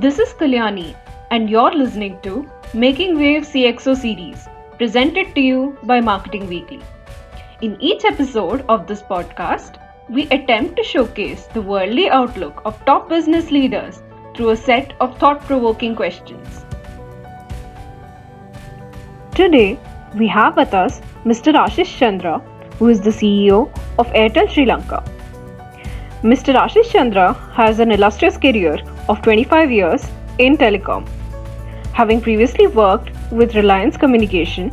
This is Kalyani, and you're listening to Making Wave CXO series, presented to you by Marketing Weekly. In each episode of this podcast, we attempt to showcase the worldly outlook of top business leaders through a set of thought provoking questions. Today, we have with us Mr. Ashish Chandra, who is the CEO of Airtel Sri Lanka. Mr. Ashish Chandra has an illustrious career of 25 years in Telecom, having previously worked with Reliance Communication,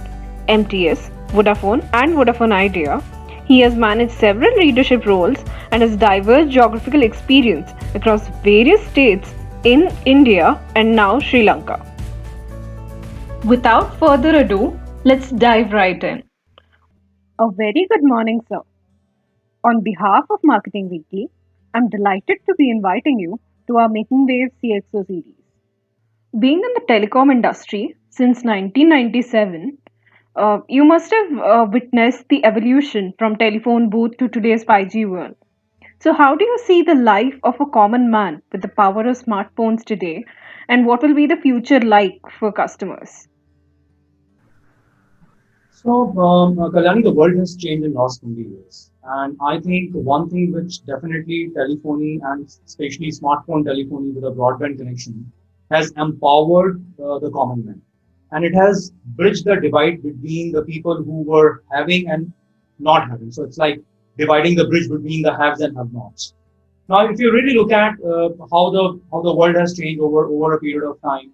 MTS, Vodafone and Vodafone Idea. He has managed several leadership roles and has diverse geographical experience across various states in India and now Sri Lanka. Without further ado, let's dive right in. A very good morning, sir. On behalf of Marketing Weekly, I'm delighted to be inviting you to our Making Waves CXO series. Being in the telecom industry since 1997, you must have witnessed the evolution from telephone booth to today's 5G world. So, how do you see the life of a common man with the power of smartphones today, and what will be the future like for customers? Kalyani, the world has changed in the last 20 years. And I think one thing which definitely telephony and especially smartphone telephony with a broadband connection has empowered the common man. And it has bridged the divide between the people who were having and not having. So it's like dividing the bridge between the haves and have-nots. Now, if you really look at how the world has changed over a period of time,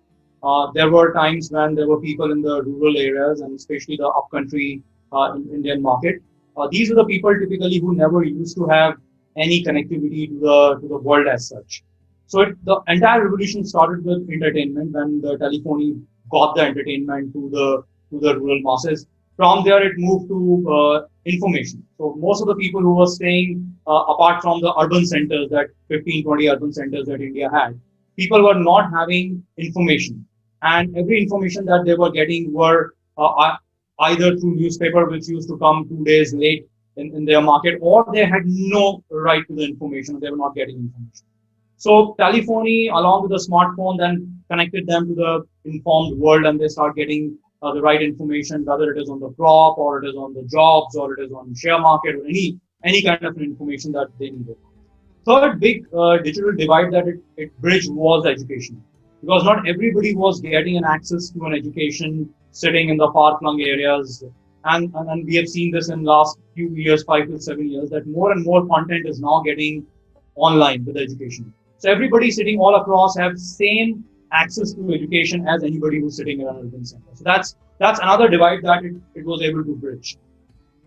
there were times when there were people in the rural areas and especially the upcountry in Indian market. These are the people typically who never used to have any connectivity to the world as such. So the entire revolution started with entertainment when the telephony got the entertainment to the rural masses. From there, it moved to information. So most of the people who were staying apart from the urban centers, that 15, 20 urban centers that India had, people were not having information. And every information that they were getting were either through newspaper, which used to come 2 days late in their market, or they had no right to the information. They were not getting information. So telephony, along with the smartphone, then connected them to the informed world, and they start getting the right information, whether it is on the crop, or it is on the jobs, or it is on share market, or any kind of information that they needed. Third big digital divide that it bridged was education, because not everybody was getting an access to an education sitting in the far-flung areas. And we have seen this in last few years, 5 to 7 years, that more and more content is now getting online with education. So everybody sitting all across have same access to education as anybody who's sitting in an urban center. So that's another divide that it was able to bridge.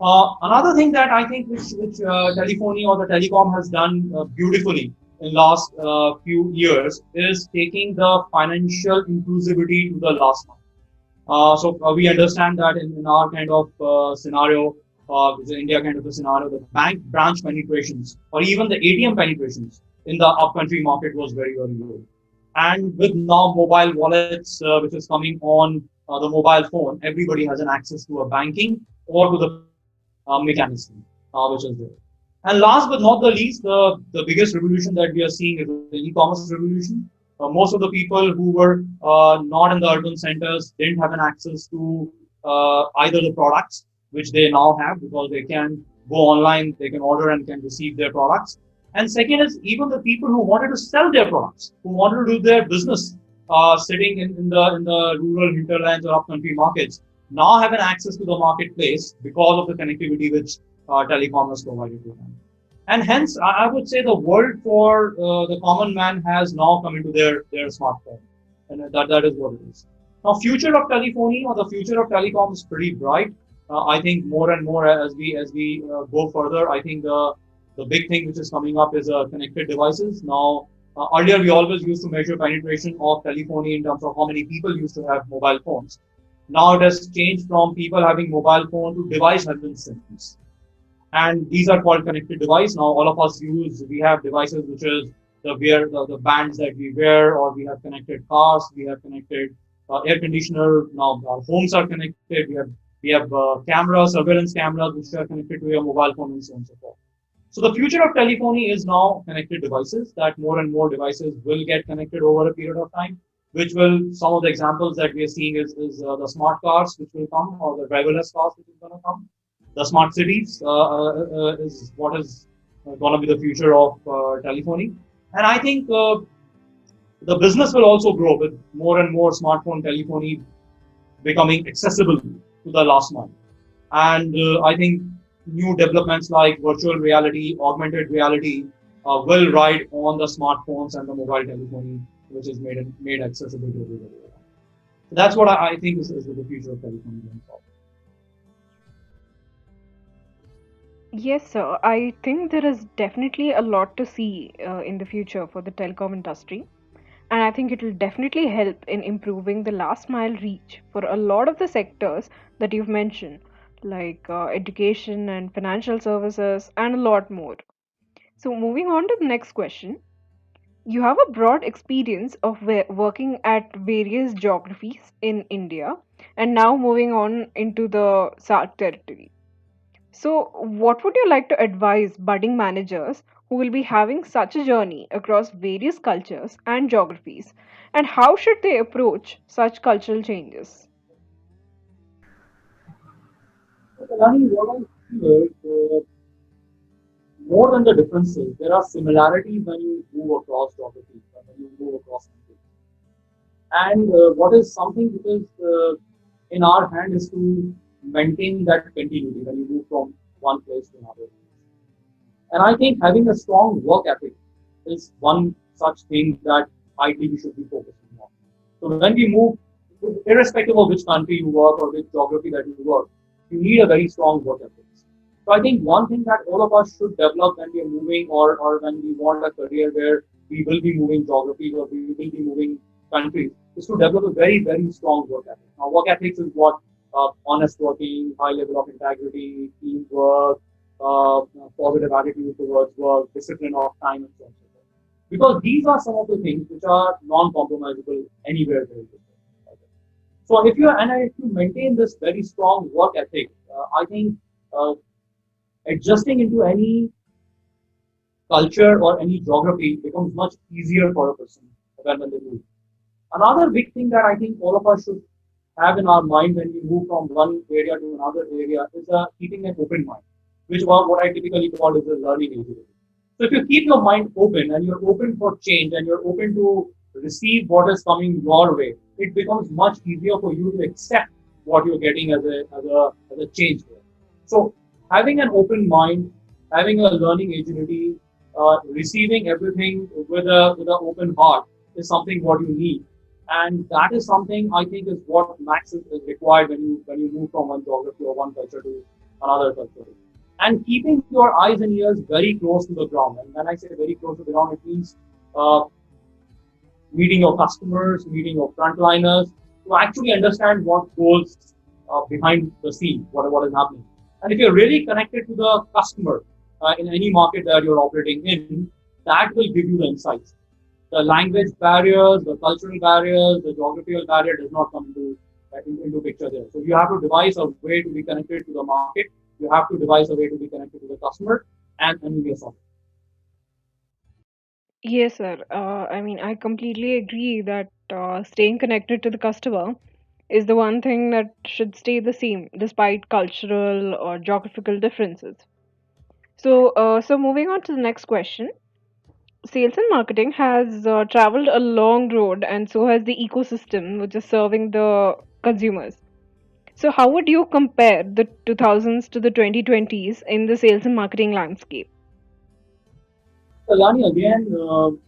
Another thing that I think which telephony or the telecom has done beautifully in last few years is taking the financial inclusivity to the last one. So we understand that in our kind of scenario, which is India kind of a scenario, the bank branch penetrations or even the ATM penetrations in the upcountry market was very, very low. And with now mobile wallets, which is coming on the mobile phone, everybody has an access to a banking or to the mechanism, which is there. And last but not the least, the biggest revolution that we are seeing is the e-commerce revolution. Most of the people who were not in the urban centers didn't have an access to either the products, which they now have because they can go online, they can order and can receive their products. And second is even the people who wanted to sell their products, who wanted to do their business sitting in the rural hinterlands or upcountry markets, now have an access to the marketplace because of the connectivity which telecom has provided to them. And hence, I would say the world for the common man has now come into their smartphone, and that is what it is. Now, future of telephony or the future of telecom is pretty bright. I think more and more as we go further, I think the big thing which is coming up is connected devices. Now, earlier we always used to measure penetration of telephony in terms of how many people used to have mobile phones. Now it has changed from people having mobile phone to device having systems. And these are called connected device. Now all of us we have devices which is the bands that we wear, or we have connected cars, we have connected air conditioner. Now our homes are connected. We have cameras, surveillance cameras which are connected to your mobile phone and so on and so forth. So the future of telephony is now connected devices, that more and more devices will get connected over a period of time, which will, some of the examples that we are seeing is the smart cars which will come, or the driverless cars which is going to come. The smart cities is what is going to be the future of telephony. And I think the business will also grow with more and more smartphone telephony becoming accessible to the last mile. And I think new developments like virtual reality, augmented reality will ride on the smartphones and the mobile telephony, which is made accessible to everybody. So that's what I think is the future of telephony going forward. Yes, sir. I think there is definitely a lot to see in the future for the telecom industry. And I think it will definitely help in improving the last mile reach for a lot of the sectors that you've mentioned, like education and financial services, and a lot more. So, moving on to the next question. You have a broad experience of working at various geographies in India and now moving on into the SARC territory. So, what would you like to advise budding managers who will be having such a journey across various cultures and geographies? And how should they approach such cultural changes? So, Kalani, what I feel is more than the differences, there are similarities when you move across geographies, when you move across countries. And what is something which is in our hand is to maintain that continuity when you move from one place to another. And I think having a strong work ethic is one such thing that ideally we should be focusing on. So when we move, irrespective of which country you work or which geography that you work, you need a very strong work ethic. So I think one thing that all of us should develop when we are moving, or when we want a career where we will be moving geographies or we will be moving countries, is to develop a very, very strong work ethic. Now, work ethics is what honest working, high level of integrity, teamwork, positive attitude towards work, discipline of time, and so on. Because these are some of the things which are non-compromisable anywhere there is. So if you maintain this very strong work ethic, I think uh, adjusting into any culture or any geography becomes much easier for a person when they move. Another big thing that I think all of us should have in our mind when we move from one area to another area is keeping an open mind, which what I typically call is a learning ability. So if you keep your mind open and you're open for change and you're open to receive what is coming your way, it becomes much easier for you to accept what you're getting as a change. So having an open mind, having a learning agility, receiving everything with an open heart is something what you need, and that is something I think is what Max is required when you move from one geography or one culture to another culture. And keeping your eyes and ears very close to the ground. And when I say very close to the ground, it means uh, meeting your customers, meeting your frontliners, to actually understand what goes behind the scene, what is happening. And if you're really connected to the customer in any market that you're operating in, that will give you the insights. The language barriers, the cultural barriers, the geographical barrier does not come into picture there. So you have to devise a way to be connected to the market. You have to devise a way to be connected to the customer, and you'll be sorted. Yes, sir. I mean, I completely agree that staying connected to the customer is the one thing that should stay the same despite cultural or geographical differences. So moving on to the next question. Sales and marketing has traveled a long road, and so has the ecosystem, which is serving the consumers. So, how would you compare the 2000s to the 2020s in the sales and marketing landscape? So, Lani, again, the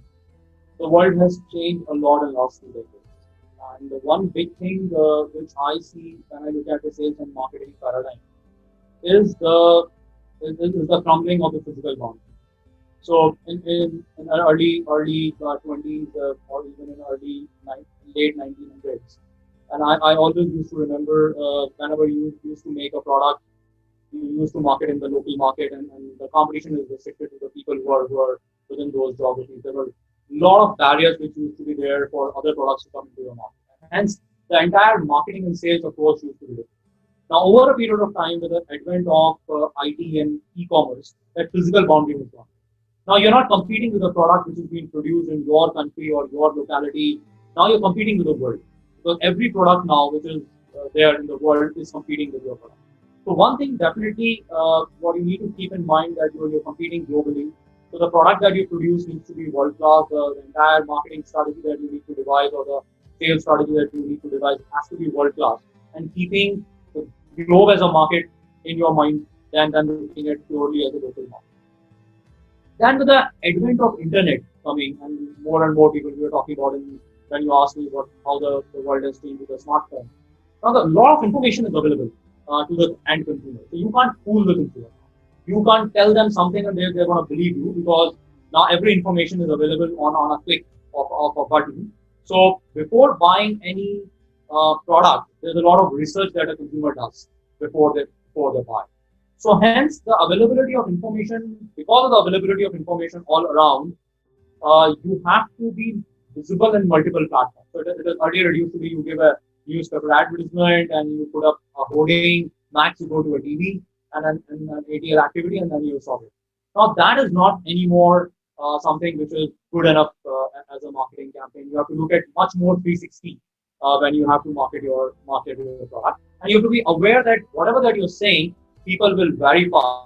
world has changed a lot in the last 2 decades. And the one big thing which I see when I look at the sales and marketing paradigm is is the crumbling of the physical boundary. So in early 20s or even in late 1900s, and I always used to remember whenever you used to make a product, you used to market in the local market, and the competition is restricted to the people who are within those geographies. There were a lot of barriers which used to be there for other products to come into the market. And hence, the entire marketing and sales approach used to be different. Now, over a period of time, with the advent of IT and e-commerce, that physical boundary was gone. Now you're not competing with a product which is being produced in your country or your locality. Now you're competing with the world because every product now which is there in the world is competing with your product. So one thing definitely what you need to keep in mind that you're competing globally. So the product that you produce needs to be world class. The entire marketing strategy that you need to devise or the sales strategy that you need to devise has to be world class and keeping the globe as a market in your mind than looking at purely as a local market. Then with the advent of internet coming and more people we were talking about when you asked me what how the world has changed with the smartphone. Now the lot of information is available to the end consumer. So you can't fool the consumer. You can't tell them something and they're gonna believe you because now every information is available on a click of a button. So before buying any product, there's a lot of research that a consumer does before they buy. So hence the availability of information, because of the availability of information all around, you have to be visible in multiple platforms. So it is earlier it used to be you give a newspaper advertisement and you put up a hoarding, max you go to a TV and an ATL activity and then you solve it. Now that is not anymore something which is good enough as a marketing campaign. You have to look at much more 360 when you have to market your product, and you have to be aware that whatever that you're saying, people will verify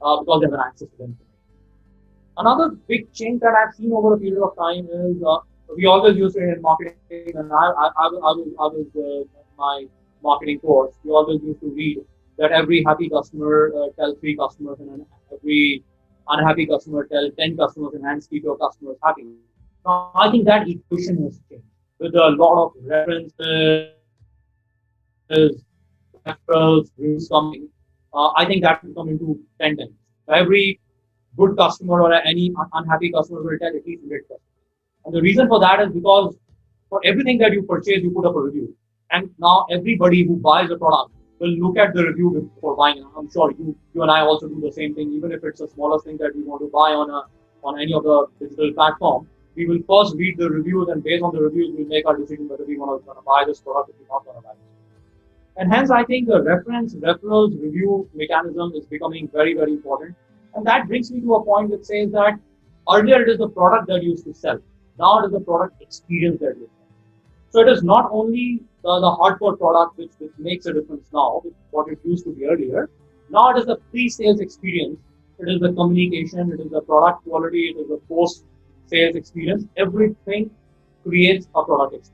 because they have an access to the information. Another big change that I've seen over a period of time is we always used to in marketing, and I was my marketing course. We always used to read that every happy customer tell three customers, and every unhappy customer tell 10 customers, and hence keep your customers happy. Now I think that equation has changed with a lot of references, referrals, reviews coming. I think that will come into 10 times. So every good customer or any unhappy customer will tell at least 100 customers. And the reason for that is because for everything that you purchase, you put up a review. And now everybody who buys a product will look at the review before buying. I'm sure you and I also do the same thing, even if it's the smallest thing that we want to buy on any of the digital platform. We will first read the reviews, and based on the reviews, we'll make our decision whether we want to buy this product or we're not going to buy it. And hence, I think the referrals, review mechanism is becoming very, very important. And that brings me to a point that says that earlier it is the product that you used to sell. Now it is the product experience that you sell. So it is not only the hardcore product which makes a difference now, with what it used to be earlier. Now it is the pre-sales experience. It is the communication. It is the product quality. It is the post-sales experience. Everything creates a product experience.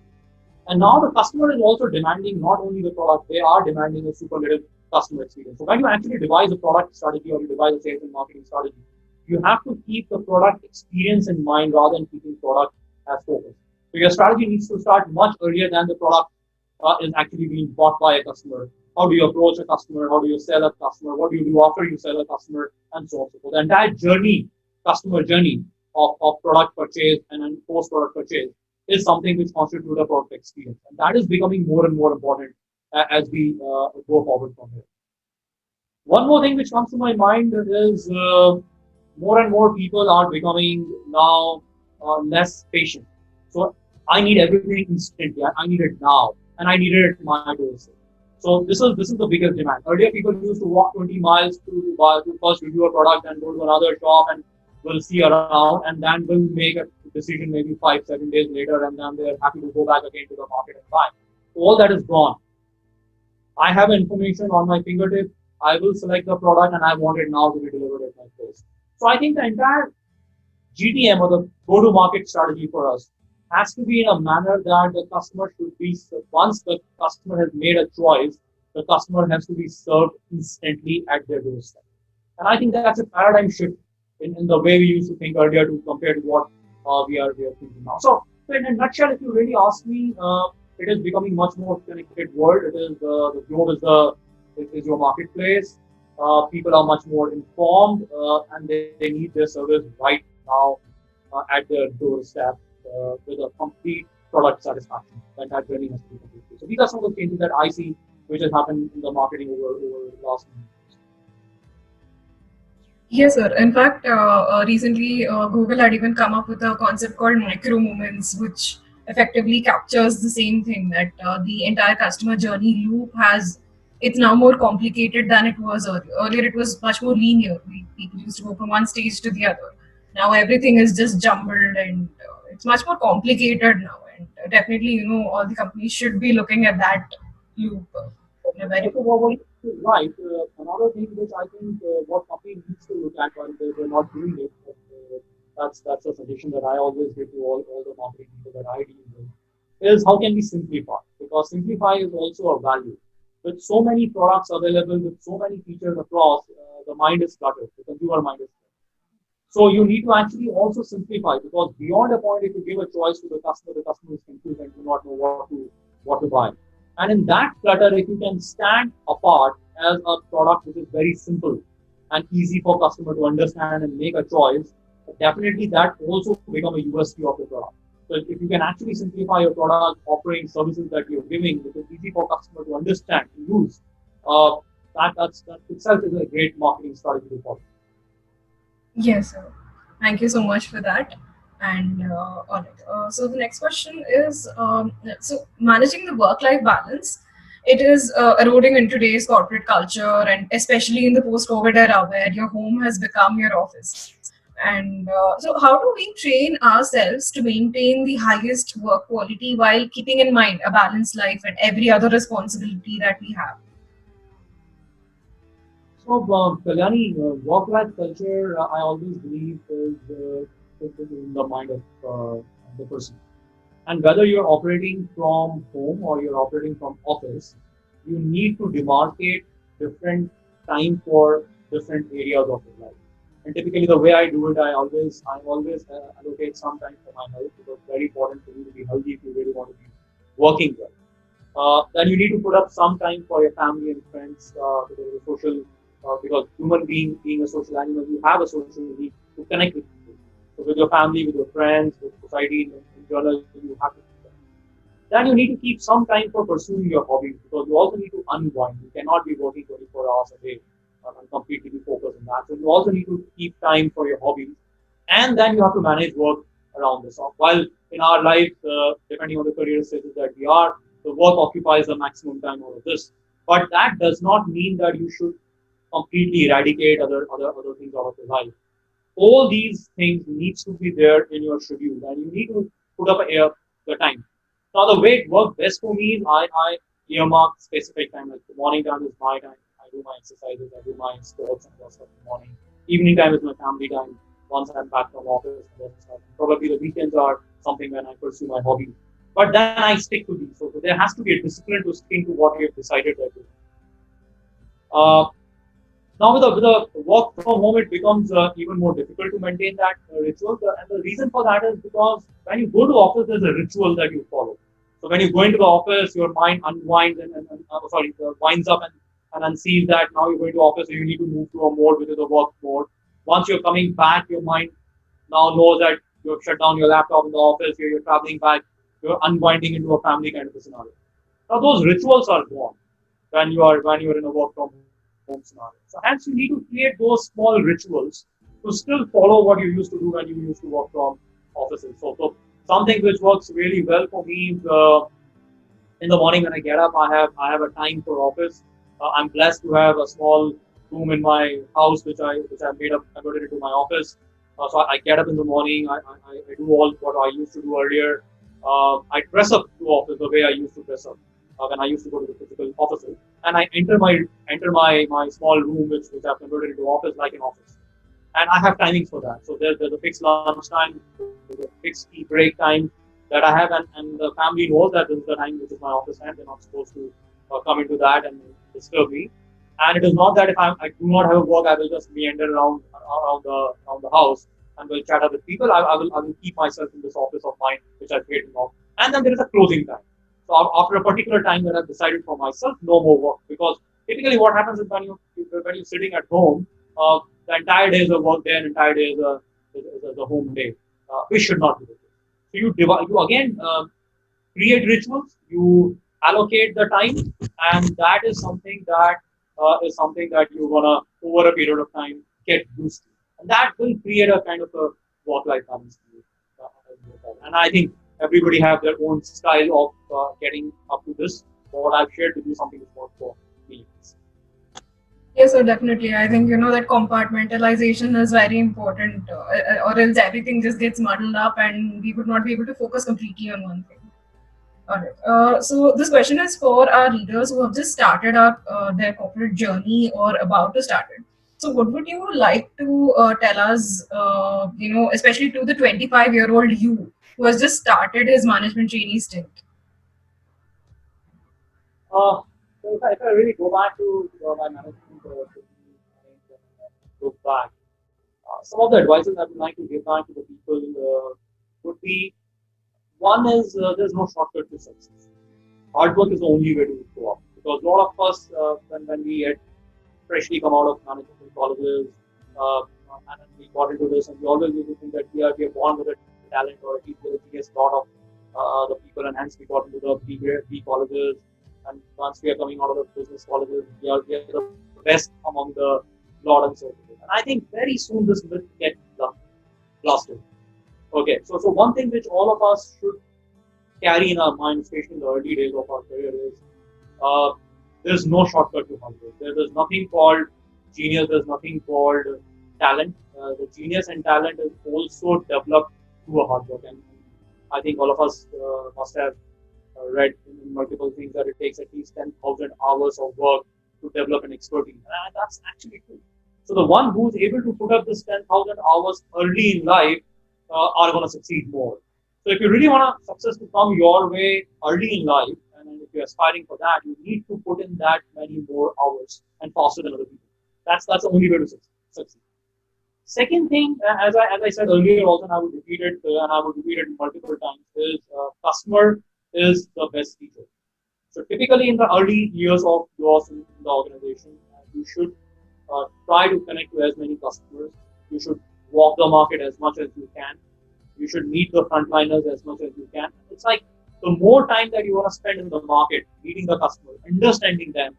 And now the customer is also demanding not only the product, they are demanding a superlative customer experience. So when you actually devise a product strategy or you devise a sales and marketing strategy, you have to keep the product experience in mind rather than keeping product as focus. So your strategy needs to start much earlier than the product is actually being bought by a customer. How do you approach a customer? How do you sell a customer? What do you do after you sell a customer? And so on and so forth. The entire journey, customer journey of product purchase and then post product purchase is something which constitutes a product experience. And that is becoming more and more important as we go forward from here. One more thing which comes to my mind is more and more people are becoming now less patient. So I need everything instantly. I need it now, and I need it at my doorstep. So this is the biggest demand. Earlier, people used to walk 20 miles to first review a product and go to another shop and will see around, and then will make a decision maybe 5 7 days later, and then they're happy to go back again to the market and buy. All that is gone. I have information on my fingertip. I will select the product and I want it now to be delivered at my place. So I think the entire GTM or the go-to-market strategy for us has to be in a manner that the customer should be, once the customer has made a choice, the customer has to be served instantly at their doorstep. And I think that's a paradigm shift in the way we used to think earlier to compare to what we are thinking now. So in a nutshell, if you really ask me, it is becoming much more connected world. It is the globe is your marketplace. People are much more informed and they need their service right now at their doorstep with a complete product satisfaction. And that journey has to be completed. So these are some of the changes that I see which has happened in the marketing over the last years. Yes, sir. In fact, recently Google had even come up with a concept called micro moments, which effectively captures the same thing that the entire customer journey loop has it's now more complicated than it was earlier. Earlier, it was much more linear. People used to go from one stage to the other. Now everything is just jumbled, and it's much more complicated now. And definitely, all the companies should be looking at that loop in a very So what is right? Another thing which I think what company needs to look at while they're not doing it, but, that's a suggestion that I always give to all the marketing people that I deal with, is how can we simplify? Because simplify is also a value. With so many products available, with so many features across, the mind is cluttered. The consumer mind is cluttered. So you need to actually also simplify because beyond a point, if you give a choice to the customer is confused and do not know what to buy. And in that clutter, if you can stand apart as a product which is very simple and easy for customer to understand and make a choice, definitely that also become a USP of the product. So if you can actually simplify your product, offering services that you're giving, which is easy for customer to understand, to use, uh, that itself is a great marketing strategy to follow. Yes, sir. Thank you so much for that. And all right. So the next question is, so managing the work-life balance, it is eroding in today's corporate culture, and especially in the post-COVID era, where your home has become your office. And so, how do we train ourselves to maintain the highest work quality while keeping in mind a balanced life and every other responsibility that we have? So, Kalyani, work-life culture, I always believe is in the mind of the person. And whether you're operating from home or you're operating from office, you need to demarcate different time for different areas of your life. And typically, the way I do it, I always allocate some time for my health because it's very important for you to be healthy if you really want to be working well. Then you need to put up some time for your family and friends because the social because human being a social animal, you have a social need to connect with people. So with your family, with your friends, with society in general, you have to do that. Then you need to keep some time for pursuing your hobbies because you also need to unwind. You cannot be working 24 hours a day and completely be focused on that. So you also need to keep time for your hobbies, and then you have to manage work around this. So while in our life, depending on the career stages that we are, the work occupies the maximum time out of this. But that does not mean that you should completely eradicate other things out of your life. All these things needs to be there in your schedule, and you need to put up the time. Now, the way it works best for me is I earmark specific time. Like the morning time is my time. I do my exercises, I do my sports and stuff in the morning. Evening time is my family time. Once I'm back from office and that stuff. Probably the weekends are something when I pursue my hobby. But then I stick to these. So there has to be a discipline to stick to what you have decided that you. Uh, Now with the work from home, it becomes even more difficult to maintain that ritual. And the reason for that is because when you go to office, there's a ritual that you follow. So when you go into the office, your mind unwinds winds up and then sees that now you're going to office, so you need to move to a mode which is a work mode. Once you're coming back, your mind now knows that you've shut down your laptop in the office, you're traveling back, you're unwinding into a family kind of a scenario. Now those rituals are gone when you're in a work from home scenario. So hence you need to create those small rituals to still follow what you used to do when you used to work from offices. So something which works really well for me is in the morning when I get up, I have a time for office. I'm blessed to have a small room in my house which I made up converted into my office. So I get up in the morning. I do all what I used to do earlier. I dress up to office the way I used to dress up when I used to go to the physical offices, and I enter my small room which I've converted into office like an office, and I have timings for that. So there's a fixed lunch time, there's a fixed tea break time that I have, and the family knows that this is the time which is my office time. They're not supposed to come into that and disturb me. And it is not that if I do not have a work, I will just meander around the house and will chat up with people. I will keep myself in this office of mine which I've created now. And then there is a closing time. So after a particular time that I've decided for myself, no more work because typically what happens is when you're sitting at home, the entire day is a work day and entire day is a home day. We should not do this. So you again create rituals, you allocate the time, and that is something that you're gonna over a period of time get used to, and that will create a kind of a work-life balance for you. And I think everybody have their own style of getting up to this. What I've shared with you something is more for me. Yes, so definitely. I think that compartmentalization is very important, or else everything just gets muddled up, and we would not be able to focus completely on one thing. All right. So this question is for our readers who have just started their corporate journey or about to start it. So, what would you like to tell us? Especially to the 25-year-old you who has just started his management trainee stint. So if I really go back to my management look back, some of the advices I would like to give back to the people would be one is there's no shortcut to success. Hard work is the only way to go up because a lot of us when we had freshly come out of management colleges and then we got into this and we always used to think that we are born with a talent or at least we're the biggest lot of the people and hence we got into the B colleges and once we are coming out of the business colleges we are the best among the lot and so forth. And I think very soon this myth get blasted. Okay, so one thing which all of us should carry in our mind, especially in the early days of our career, is uh, there's no shortcut to hard work. There's nothing called genius. There's nothing called talent. The genius and talent is also developed through a hard work. And I think all of us must have read in multiple things that it takes at least 10,000 hours of work to develop an expertise. And that's actually true. So the one who's able to put up this 10,000 hours early in life are going to succeed more. So if you really want success to come your way early in life, and if you're aspiring for that, you need to put in that many more hours and faster than other people. That's the only way to succeed. Second thing, as I said earlier, also, and I would repeat it, and I would repeat it multiple times, is customer is the best teacher. So typically in the early years of yours in the organization, you should try to connect to as many customers. You should walk the market as much as you can. You should meet the frontliners as much as you can. It's like the more time that you want to spend in the market, meeting the customer, understanding them,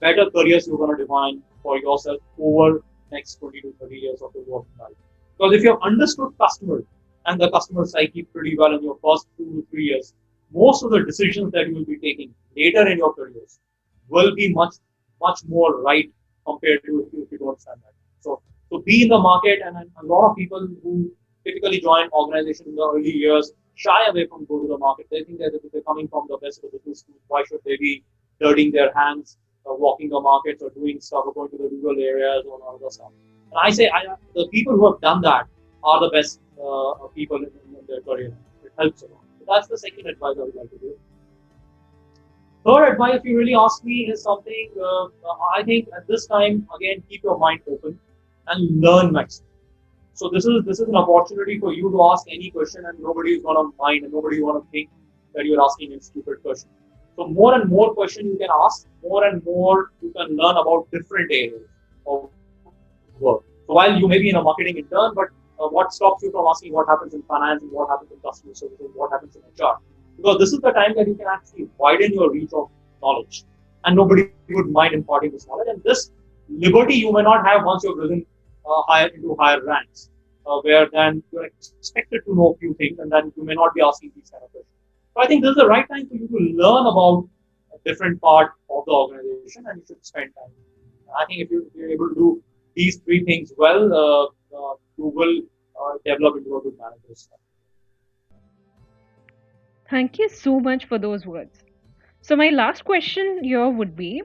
better careers you're going to define for yourself over next 20 to 30 years of your working life. Because if you have understood customer and the customer psyche pretty well in your first 2 to 3 years, most of the decisions that you will be taking later in your careers will be much more right compared to if you don't understand that. So be in the market, and a lot of people who typically join organizations in the early years shy away from go to the market. They think that if they're coming from the best of the business school, why should they be dirtying their hands, walking the markets or doing stuff or going to the rural areas or other stuff. And I say the people who have done that are the best people in their career. It helps a lot. So that's the second advice I would like to give. Third advice, if you really ask me, is something I think at this time again keep your mind open and learn maximum. So this is an opportunity for you to ask any question, and nobody is gonna mind, and nobody is gonna think that you're asking a stupid question. So more and more question you can ask, more and more you can learn about different areas of work. So while you may be in a marketing intern, but what stops you from asking what happens in finance and what happens in customer service and what happens in HR? Because this is the time that you can actually widen your reach of knowledge, and nobody would mind imparting this knowledge. And this liberty you may not have once you've risen higher into higher ranks, where then you're expected to know a few things, and then you may not be asking these kind of questions. So I think this is the right time for you to learn about a different part of the organization, and you should spend time. I think if you're able to do these three things well, you will develop into a good manager. Thank you so much for those words. So, my last question here would be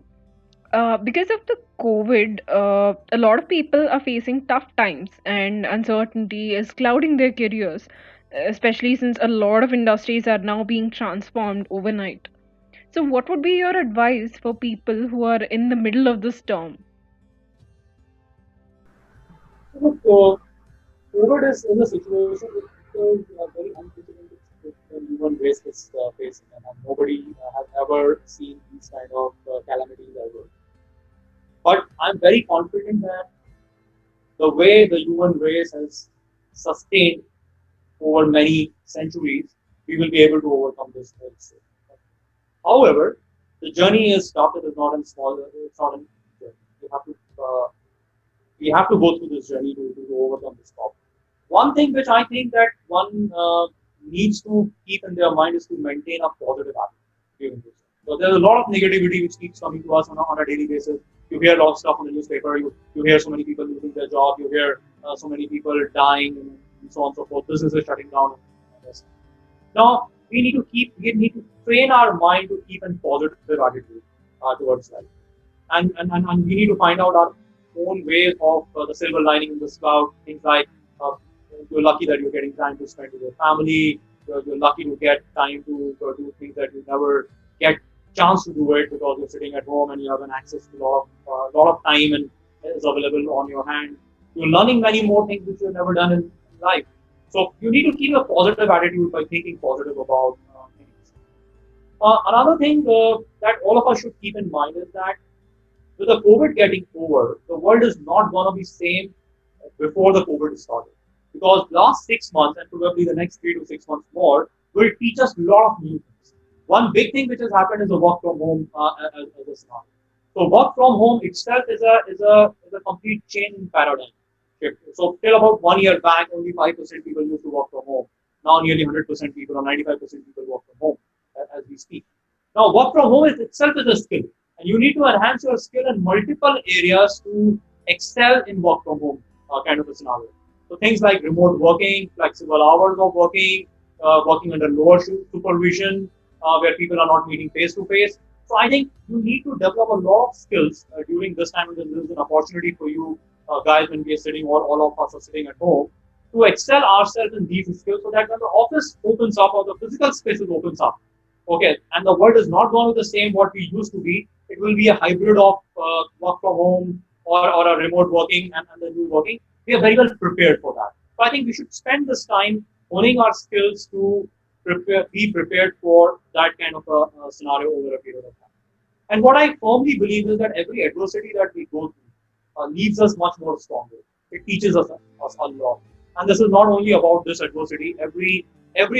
because of the COVID, a lot of people are facing tough times and uncertainty is clouding their careers, especially since a lot of industries are now being transformed overnight. So, what would be your advice for people who are in the middle of the storm? So, COVID is a situation which is very unprecedented situation human race is facing, and nobody has ever seen these kind of calamities ever. But I'm very confident that the way the human race has sustained over many centuries, we will be able to overcome this also. However, the journey is tough. It is not in small. It's not in journey. You have to we have to go through this journey to overcome this problem. One thing which I think that one needs to keep in their mind is to maintain a positive attitude during this. So there's a lot of negativity which keeps coming to us on a daily basis. You hear a lot of stuff on the newspaper. You hear so many people losing their job. You hear so many people dying and so on and so forth. Businesses shutting down. Now we need to train our mind to keep a positive attitude towards life, and we need to find out our own ways of the silver lining in this cloud. Things like uh, you're lucky that you're getting time to spend with your family. You're lucky to get time to do things that you never get chance to do it because you're sitting at home and you have an access to lot of time and is available on your hand. You're learning many more things which you've never done in life. So you need to keep a positive attitude by thinking positive about things. Another thing that all of us should keep in mind is that with the COVID getting over, the world is not going to be same before the COVID started. Because last 6 months and probably the next 3 to 6 months more will teach us a lot of new things. One big thing which has happened is the work from home as a scenario. So work from home itself is a complete change in paradigm shift. So till about 1 year back, only 5% people used to work from home. Now nearly 100% people or 95% people work from home as we speak. Now work from home itself is a skill, and you need to enhance your skill in multiple areas to excel in work from home kind of a scenario. So things like remote working, flexible hours of working, working under lower supervision, where people are not meeting face to face. So I think you need to develop a lot of skills during this time. Because this is an opportunity for you guys when we are sitting, or all of us are sitting at home, to excel ourselves in these skills, so that when the office opens up or the physical spaces opens up, okay, and the world is not going to be the same what we used to be. It will be a hybrid of work from home or a remote working and the new working. We are very well prepared for that. So I think we should spend this time honing our skills to be prepared for that kind of a scenario over a period of time. And what I firmly believe is that every adversity that we go through leaves us much more stronger. It teaches us a lot. And this is not only about this adversity. Every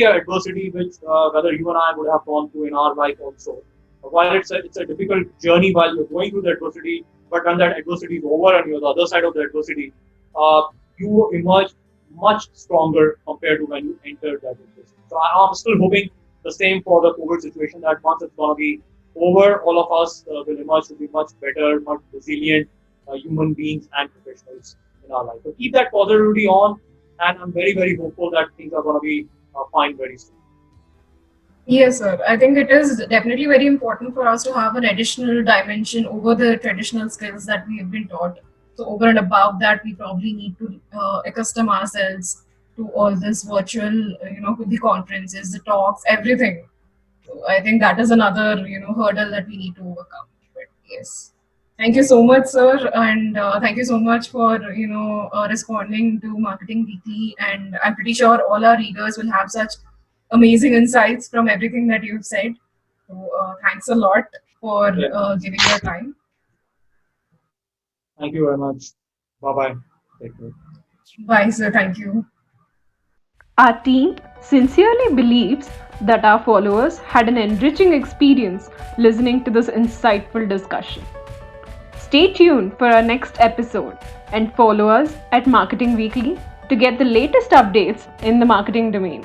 adversity which whether you and I would have gone through in our life also. While it's a difficult journey while you're going through the adversity, but when that adversity is over and you're on the other side of the adversity, uh, you emerge much stronger compared to when you entered that adversity. So I'm still hoping the same for the COVID situation, that once it's going to be over, all of us will emerge to be much better, much resilient human beings and professionals in our life. So keep that positivity on, and I'm very, very hopeful that things are going to be fine very soon. Yes, sir. I think it is definitely very important for us to have an additional dimension over the traditional skills that we have been taught. So, over and above that, we probably need to accustom ourselves to all this virtual, the conferences, the talks, everything. So, I think that is another, hurdle that we need to overcome. But yes. Thank you so much, sir, and thank you so much for responding to Marketing Weekly. And I'm pretty sure all our readers will have such amazing insights from everything that you've said. So thanks a lot for Yeah. giving your time. Thank you very much. Bye bye. Take care. Bye, sir. Thank you. Our team sincerely believes that our followers had an enriching experience listening to this insightful discussion. Stay tuned for our next episode and follow us at Marketing Weekly to get the latest updates in the marketing domain.